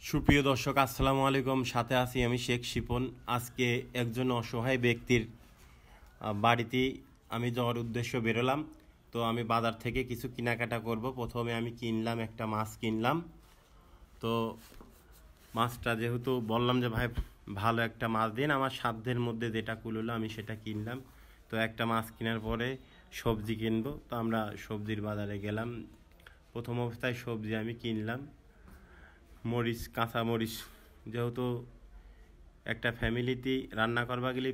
সুপ্রিয় দর্শক আসসালামু আলাইকুম। সাথে আছি আমি শেখ শিপন। আজকে একজন অসহায় ব্যক্তির বাড়িতে আমি যাওয়ার উদ্দেশ্য বেরোলাম। তো আমি বাজার থেকে কিছু কেনাকাটা করব। প্রথমে আমি কিনলাম একটা মাছ কিনলাম। তো মাছটা যেহেতু বললাম যে ভাই ভালো একটা মাছ দিন, আমার সাধ্যের মধ্যে যেটা কুলোলো আমি সেটা কিনলাম। তো একটা মাছ কেনার পরে সবজি কিনবো। তো আমরা সবজির বাজারে গেলাম। প্রথম অবস্থায় সবজি আমি কিনলাম মরিচ, কাঁচা মরিচ। যেহেতু একটা ফ্যামিলিতে রান্না করবা গেলে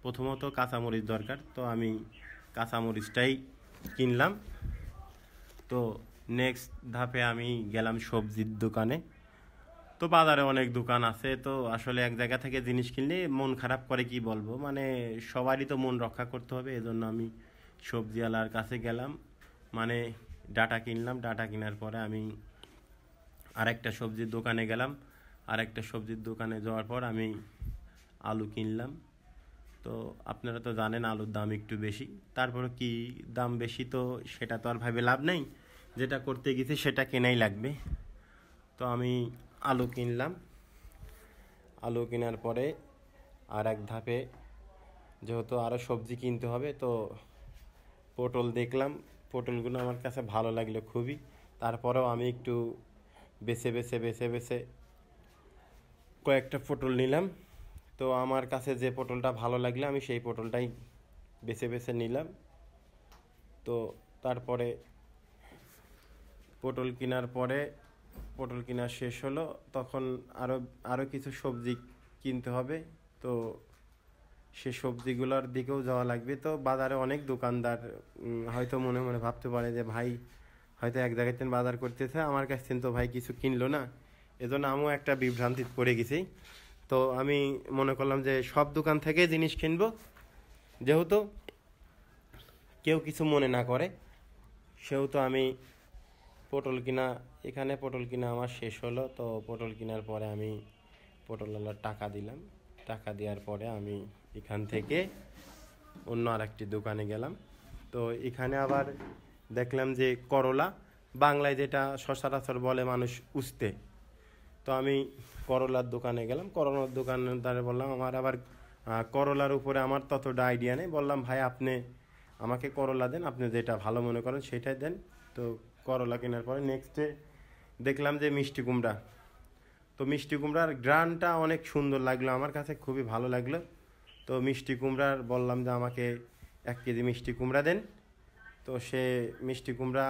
প্রথমত কাঁচা মরিচ দরকার, তো আমি কাঁচা মরিচটাই কিনলাম। তো নেক্সট ধাপে আমি গেলাম সবজির দোকানে। তো বাজারে অনেক দোকান আছে, তো আসলে এক জায়গা থেকে জিনিস কিনলে মন খারাপ করে, কি বলবো, মানে সবারই তো মন রক্ষা করতে হবে। এজন্য আমি সবজিওয়ালার কাছে গেলাম, মানে ডাটা কিনলাম। ডাটা কেনার পরে আমি আরেকটা সবজির দোকানে গেলাম। আরেকটা সবজির দোকানে যাওয়ার পর আমি আলু কিনলাম। তো আপনারা তো জানেন আলুর দাম একটু বেশি, তারপরে কি দাম বেশি তো সেটা তো আর ভাবে লাভ নেই, যেটা করতে গেছি সেটা কেনাই লাগবে। তো আমি আলু কিনলাম। আলু কেনার পরে আর এক ধাপে যেহেতু আরও সবজি কিনতে হবে, তো পটল দেখলাম। পটলগুলো আমার কাছে ভালো লাগলো খুবই। তারপরেও আমি একটু বেছে বেছে কয়েকটা পটল নিলাম। তো আমার কাছে যে পটলটা ভালো লাগলো আমি সেই পটলটাই বেছে বেছে নিলাম। তো তারপরে পটল কেনার পরে পটল কেনা শেষ হলো, তখন আরও কিছু সবজি কিনতে হবে। তো সে সবজিগুলোর দিকেও যাওয়া লাগবে। তো বাজারে অনেক দোকানদার হয়তো মনে মনে ভাবতে পারে যে ভাই হয়তো এক জায়গায় বাজার করতেছে, আমার কাছ থেকে তো ভাই কিছু কিনলো না। এজন্য আমিও একটা বিভ্রান্তিত পড়ে গেছি। তো আমি মনে করলাম যে সব দোকান থেকে জিনিস কিনবো, যেহেতু কেউ কিছু মনে না করে, সেহেতু আমি এখানে পটল কিনা আমার শেষ হলো। তো পটল কেনার পরে আমি পটলওয়ালার টাকা দিলাম। টাকা দেওয়ার পরে আমি এখান থেকে অন্য আরেকটি দোকানে গেলাম। তো এখানে আবার দেখলাম যে করলা, বাংলায় যেটা সচরাচর বলে মানুষ উস্তে। তো আমি করলার দোকানে গেলাম। করলার দোকানদারে বললাম আমার আবার করলার উপরে আমার ততটা আইডিয়া নেই। বললাম ভাই আপনি আমাকে করলা দেন, আপনি যেটা ভালো মনে করেন সেটাই দেন। তো করলা কেনার পরে নেক্সটে দেখলাম যে মিষ্টি কুমড়া। তো মিষ্টি কুমড়ার গ্রানটা অনেক সুন্দর লাগলো, আমার কাছে খুবই ভালো লাগলো। তো মিষ্টি কুমড়ার বললাম যে আমাকে 1 কেজি মিষ্টি কুমড়া দেন। তো সে মিষ্টি কুমড়া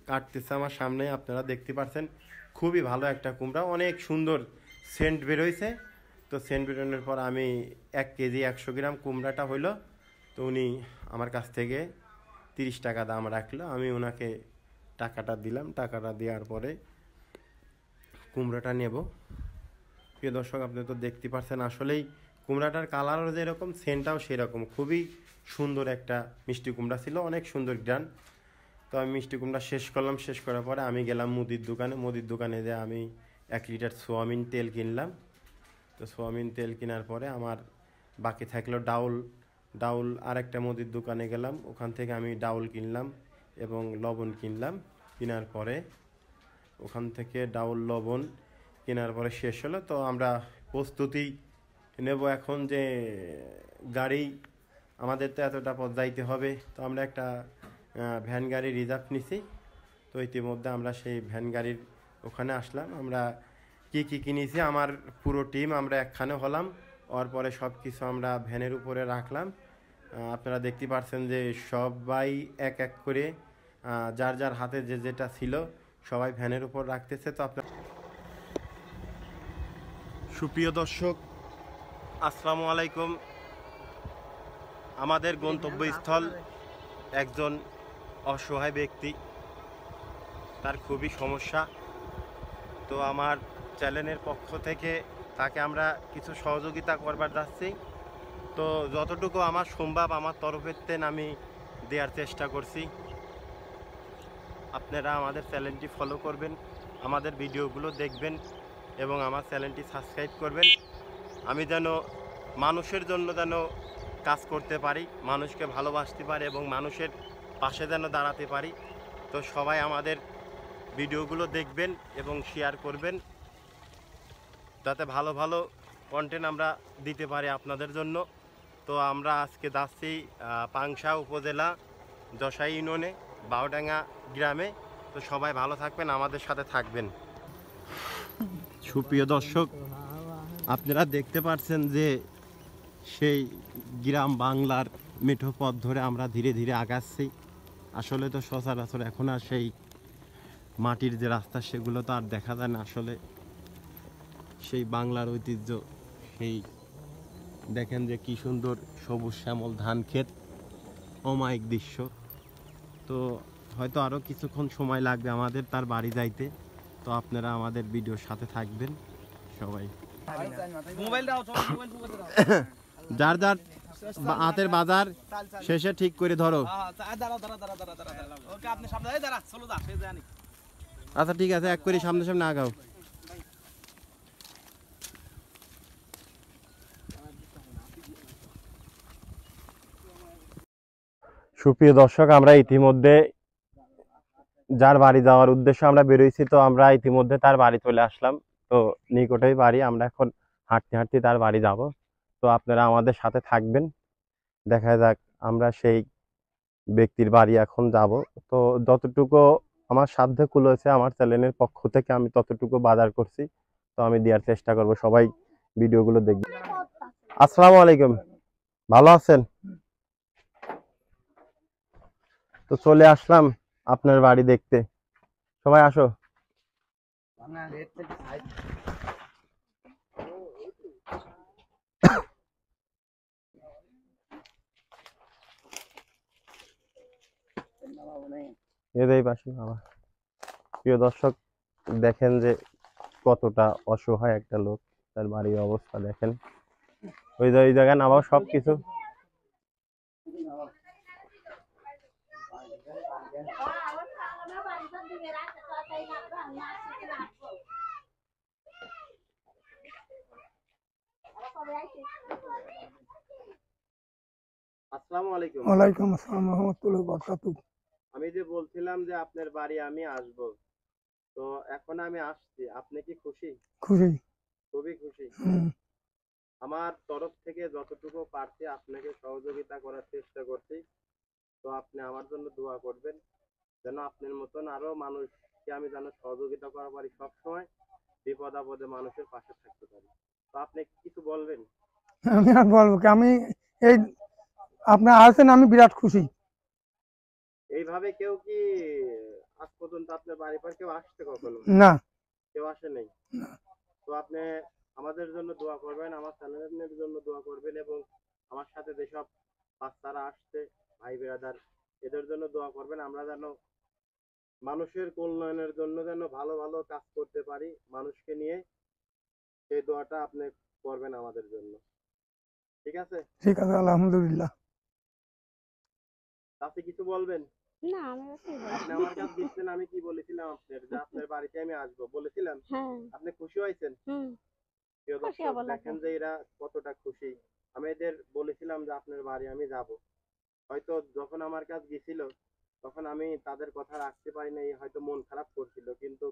কাটতেছে আমার সামনে, আপনারা দেখতে পাচ্ছেন। খুবই ভালো একটা কুমড়া, অনেক সুন্দর সেন্ট বেরোইছে। তো সেন্ট বেরোনোর পর আমি 1 কেজি 100 গ্রাম কুমড়াটা হইলো। তো উনি আমার কাছ থেকে 30 টাকা দাম রাখলো। আমি ওনাকে টাকাটা দিলাম। টাকাটা দেওয়ার পরে কুমড়াটা নেব। প্রিয় দর্শক, আপনি তো দেখতে পাচ্ছেন আসলেই কুমড়াটার কালারও যেরকম সেন্টটাও সেরকম। খুবই সুন্দর একটা মিষ্টি কুমড়া ছিল, অনেক সুন্দর গ্রান। তো আমি মিষ্টি কুমড়া শেষ করলাম। শেষ করার পরে আমি গেলাম মুদির দোকানে। মুদির দোকানে যে আমি 1 লিটার সোয়াবিন তেল কিনলাম। তো সোয়াবিন তেল কেনার পরে আমার বাকি থাকলো ডাউল আরেকটা মুদির দোকানে গেলাম, ওখান থেকে আমি ডাউল কিনলাম এবং লবণ কিনলাম। কেনার পরে ওখান থেকে ডাউল লবণ কেনার পরে শেষ হলো। তো আমরা প্রস্তুতি নেব এখন যে গাড়ি, আমাদের তো এতটা পথ যাইতে হবে। তো আমরা একটা ভ্যান গাড়ি রিজার্ভ নিছি। তো ইতিমধ্যে আমরা সেই ভ্যান গাড়ির ওখানে আসলাম। আমরা কি কিনেছি আমার পুরো টিম আমরা একখানে হলাম। ওর পরে সব কিছু আমরা ভ্যানের উপরে রাখলাম। আপনারা দেখতে পাচ্ছেন যে সবাই এক এক করে যার যার হাতে যে যেটা ছিল সবাই ভ্যানের উপর রাখতেছে। তো আপনার সুপ্রিয় দর্শক আসসালামু আলাইকুম। আমাদের গন্তব্যস্থল একজন অসহায় ব্যক্তি, তার খুবই সমস্যা। তো আমার চ্যানেলের পক্ষ থেকে তাকে আমরা কিছু সহযোগিতা করবার যাচ্ছি। তো যতটুকু আমার সম্ভব আমার তরফের থেকে আমি দেওয়ার চেষ্টা করছি। আপনারা আমাদের চ্যানেলটি ফলো করবেন, আমাদের ভিডিওগুলো দেখবেন এবং আমার চ্যানেলটি সাবস্ক্রাইব করবেন। আমি যেন মানুষের জন্য যেন কাজ করতে পারি, মানুষকে ভালোবাসতে পারি এবং মানুষের পাশে যেন দাঁড়াতে পারি। তো সবাই আমাদের ভিডিওগুলো দেখবেন এবং শেয়ার করবেন। যাতে ভালো ভালো কন্টেন্ট আমরা দিতে পারি আপনাদের জন্য। তো আমরা আজকে যাচ্ছি পাংশা উপজেলা যশাই ইউনিয়নে বাউডাঙ্গা গ্রামে। তো সবাই ভালো থাকবেন, আমাদের সাথে থাকবেন। সুপ্রিয় দর্শক, আপনারা দেখতে পাচ্ছেন যে সেই গ্রাম বাংলার মিঠো পথ ধরে আমরা ধীরে ধীরে আগাচ্ছি। আসলে তো সচরাচর এখন আর সেই মাটির যে রাস্তা সেগুলো তো আর দেখা যায় না। আসলে সেই বাংলার ঐতিহ্য, সেই দেখেন যে কি সুন্দর সবুজ শ্যামল ধান ক্ষেত, অমায়িক দৃশ্য। তো হয়তো আরও কিছুক্ষণ সময় লাগবে আমাদের তার বাড়ি যাইতে। তো আপনারা আমাদের ভিডিওর সাথে থাকবেন সবাই। যার যার হাতের বাজার শেষে ঠিক করে ধরো। আচ্ছা ঠিক আছে, এক করে সামনে সামনে আগাও। সুপ্রিয় দর্শক, আমরা ইতিমধ্যে যার বাড়ি যাওয়ার উদ্দেশ্যে আমরা বেরোইছি, তো আমরা ইতিমধ্যে তার বাড়ি চলে আসলাম। তো নিকটেই বাড়ি, আমরা এখন হাঁটতে হাঁটতে তার বাড়ি যাব। তো আপনারা আমাদের সাথে থাকবেন, দেখা যাক আমরা সেই ব্যক্তির বাড়ি এখন যাব। তো যতটুকু আমার সাধ্যে কুলোছে আমার চ্যানেলের পক্ষ থেকে আমি ততটুকু বাজার করছি, তো আমি দেওয়ার চেষ্টা করব। সবাই ভিডিওগুলো দেখবেন। আসসালামু আলাইকুম, ভালো আছেন? তো চলে আসলাম আপনার বাড়ি দেখতে। সবাই আসো। এদের পাশে বাবা। প্রিয় দর্শক, দেখেন যে কতটা অসহায় একটা লোক, তার বাড়ির অবস্থা দেখেন। ওই জায়গায় নামাও সবকিছু। আসসালামু আলাইকুম। ওয়ালাইকুম আসসালাম রহমতুল্লাহি ওয়া বারাকাতুহু। আমি যে বলছিলাম যে আপনার বাড়ি আমি আসব, তো এখন আমি আসছি, আপনি কি খুশি? খুশি। খুবই খুশি। আমার তরফ থেকে যতটুকু পারছি আপনাকে সহযোগিতা করার চেষ্টা করছি। তো আপনি আমার জন্য দোয়া করবেন, যেন আপনার মতন আরো মানুষকে আমি যেন সহযোগিতা করা পারি, সবসময় বিপদ আপদে মানুষের পাশে থাকতে পারি। তো আপনি কিছু বলবেন? আমি আর বলবো কি, আমি এই আপনি আসেন, আমি বিরাট খুশি। এইভাবে কেউ কি আজ পর্যন্ত আপনার বাড়ি পর কেউ আসছে কখনো? না, কেউ আসে নাই। তো আপনি আমাদের জন্য দোয়া করবেন, আমার চ্যানেলের জন্য দোয়া করবেন, এবং আমার সাথে যেসব বাচ্চারা আসছে, ভাই বেরাদার, এদের জন্য দোয়া করবেন। আমরা যেন মানুষের কল্যাণের জন্য যেন ভালো ভালো কাজ করতে পারি মানুষকে নিয়ে, সেই দোয়াটা আপনি করবেন আমাদের জন্য। ঠিক আছে? ঠিক আছে, আলহামদুলিল্লাহ। আপনি কিছু বলবেন? না, আমি কি বলবো? আপনি আমার কাছে দিচ্ছেন, আমি কি বলেছিলাম আপনার যে আপনার বাড়িতে আমি আসবো বলেছিলাম? হ্যাঁ। আপনি খুশি হয়েছেন? প্রিয় খুশি দর্শক, হবো না দেখেন তো। যে এরা কতটা খুশি। আমি এদের বলেছিলাম যে আপনার বাড়ি আমি যাব, হয়তো যখন আমার কাছে গেছিল তখন আমি তাদের কথা রাখতে পারি নাই, হয়তো মন খারাপ করছিল, কিন্তু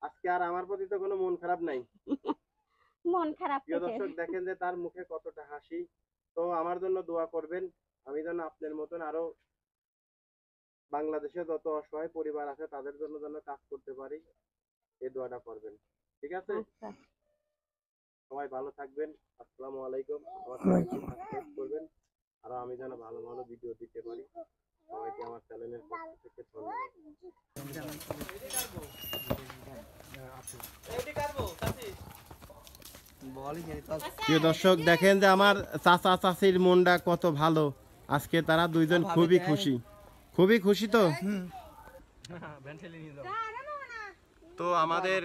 আজকে আর আমার প্রতি তো কোনো মন খারাপ নাই। মন খারাপ প্রিয় থেকে। দর্শক, দেখেন যে তার মুখে কতটা হাসি। তো আমার জন্য দোয়া করবেন, আমি যেন আপনার মতন আরো বাংলাদেশে যত অসহায় পরিবার আছে তাদের জন্য যেন কাজ করতে পারি, এই দোয়াটা করবেন। ঠিক আছে? আচ্ছা। সবাই ভালো থাকবেন। আসসালামু আলাইকুম। আমার চ্যানেলটি সাবস্ক্রাইব করবেন, আর আমি যেন ভালো ভালো ভিডিও দিতে পারি। সবাইকে আমার চ্যানেলের পক্ষ থেকে ধন্যবাদ। প্রিয় দর্শক, দেখেন যে আমার চাচা চাচির মনটা কত ভালো, আজকে তারা দুইজন খুবই খুশি, খুবই খুশি। তো তো আমাদের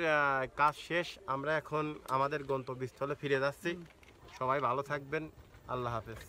কাজ শেষ, আমরা এখন আমাদের গন্তব্যস্থলে ফিরে যাচ্ছি। সবাই ভালো থাকবেন, আল্লাহ হাফেজ।